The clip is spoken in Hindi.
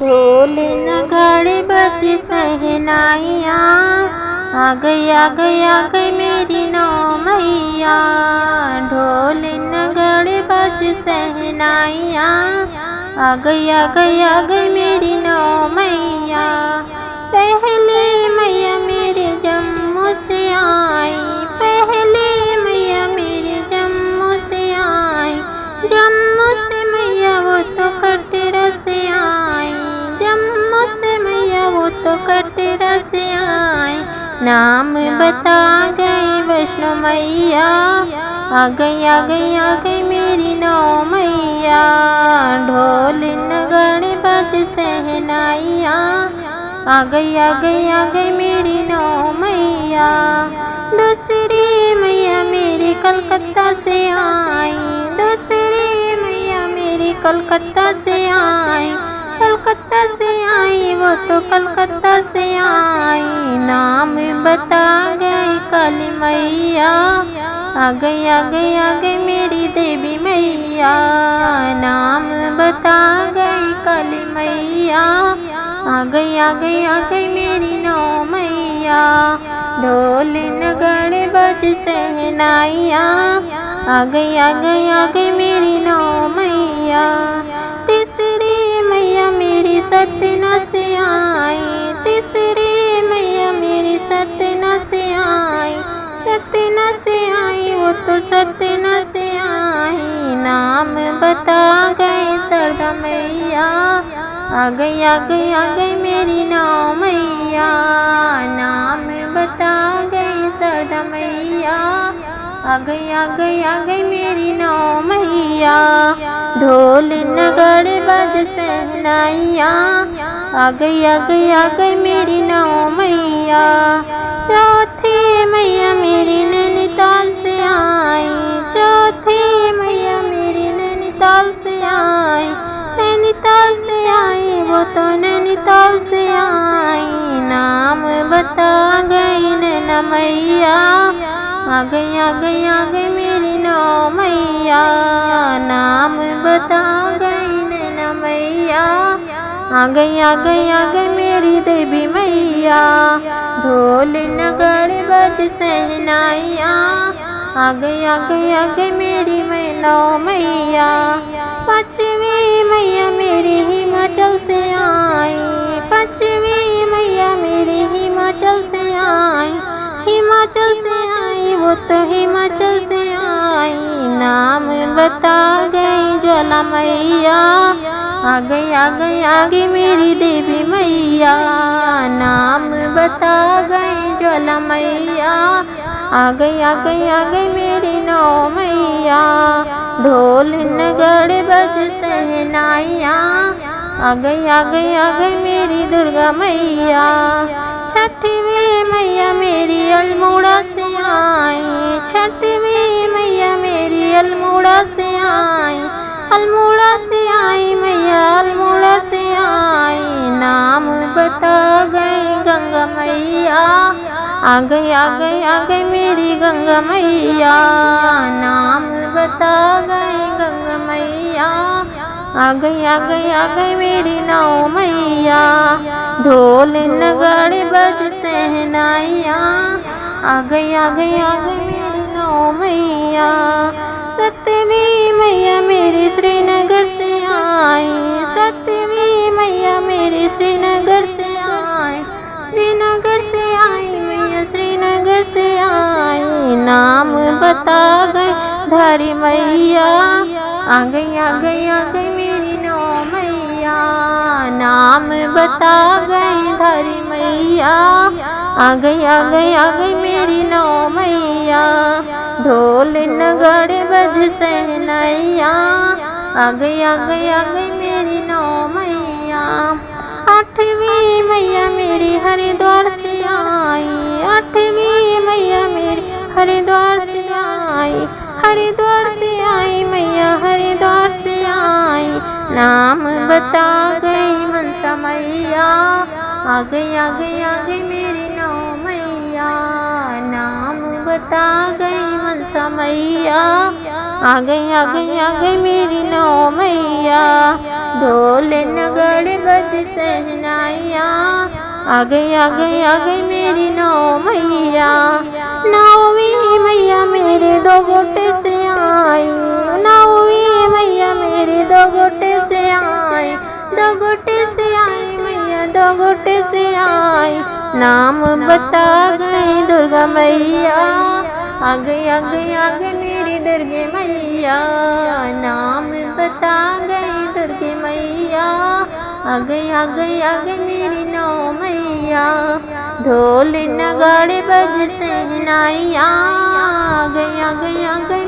ढोल नगाड़े बजे सहनाइयाँ, आ गई मेरी नौ मैया। ढोल नगाड़े बजे सहनाइयाँ, आ गई मेरी नौ मैया। पहले मैया मेरे जम्मू से आई, पहले मैया मेरे जम्मू से आई। जम्मू से मैया वो तो कटरा से आई, जम्मू से मैया वो तो कटरा से आई। नाम बता गई वैष्णो मैया, आ गई मेरी नौ मैया। ढोल नगाड़े बज सहनाइयाँ, आ गई मेरी नौ मैया। दूसरी मैया मेरी कलकत्ता से आई, दूसरी मैया मेरी कलकत्ता से आई। कलकत्ता से आई वो तो कलकत्ता से आई। नाम बता गई काली मैया, आ गई मेरी देवी मैया। नाम बता गई काली मैया, आ गई मेरी नौ मैया। ढोल नगाड़े बज सहनाइयाँ, आ गई मेरी नौ मैया। तीसरी मैया मेरी सतना से आई, तीसरी मैया मेरी सतना से आई। सतना से आई वो तो सतना से आई। नाम बता गई शारदा मैया, आ गई मेरी नौ मैया। नाम बता गई शारदा मैया, आ गई मेरी नौ मैया। ढोल नगाड़े बज सहनाइयाँ, आ गई मेरी नौ मैया। चौथी मैया मेरी नैनीताल से आई, चौथी मैया मेरी नैनीताल से आई। नैनीताल से आई वो तो नैनीताल से आई। नाम बता गई नैना मैया, आ गई मेरी नौ मैया। नाम बता गई नैना मैया, आ गई मेरी देवी मैया। ढोल नगाड़े बज सहनाइयाँ, आ गई मेरी नौ मैया। पाँचवीं मैया मेरी हिमाचल से आई, पाँचवीं मैया मेरी हिमाचल से आई। हिमाचल से आई वो तो हिमाचल से आई। नाम बता गई ज्वाला मैया, आ गई मेरी देवी मैया। नाम बता गई ज्वाला मैया, आ गई मेरी नौ मैया। ढोल नगाड़े बज सहनाइयाँ, आ गई मेरी दुर्गा मैया। छठवीं मैया मेरी अल्मोड़ा से आई, छठवीं मैया मेरी अल्मोड़ा से आई। अल्मोड़ा से आई मैया अल्मोड़ा से आई। नाम बता गई गंगा मैया, आ गई मेरी गंगा मैया। नाम बता गई गंगा मैया, आ गई मेरी नौ मैया। ढोल नगाड़े बज सहनाइयाँ, आ गई मेरी नौ मैया। सतवीं मैया मेरी श्रीनगर से आई, सतवीं मैया मेरी श्रीनगर से आई। श्रीनगर से आई मैया श्रीनगर से आई। नाम बता गई धारी मैया, आ गई मेरी नौ मैया। नाम बता गई धारी मैया, आ गई मेरी नौ मैया। ढोल नगाड़े बज सहनाइयाँ, आ गई मेरी नौ मैया। आठवीं मैया मेरी हरिद्वार से आई, आठवीं मैया मेरी हरिद्वार से आई। हरिद्वार से आई मैया हरिद्वार से आई। नाम बता गई मनसा मैया, आ गई मेरी नौ मैया। नाम बता गई मनसा मैया, आ गई मेरी नौ मैया। ढोल नगाड़े बज सहनाइया, आ गई मेरी नौ मैया। नौवीं मैया मेरे दो गोटे से आई, नौवीं मैया मेरे दो गोटे से आई, दो गोटे से आई मैया, दो गोटे से आई। नाम बता गई दुर्गा मैया, आ गई मेरी दुर्गे मैया। नाम बता गई दुर्गे मैया, आ गई मेरी नौ मैया। ढोल नगाड़े बज सहनाइया, आ गई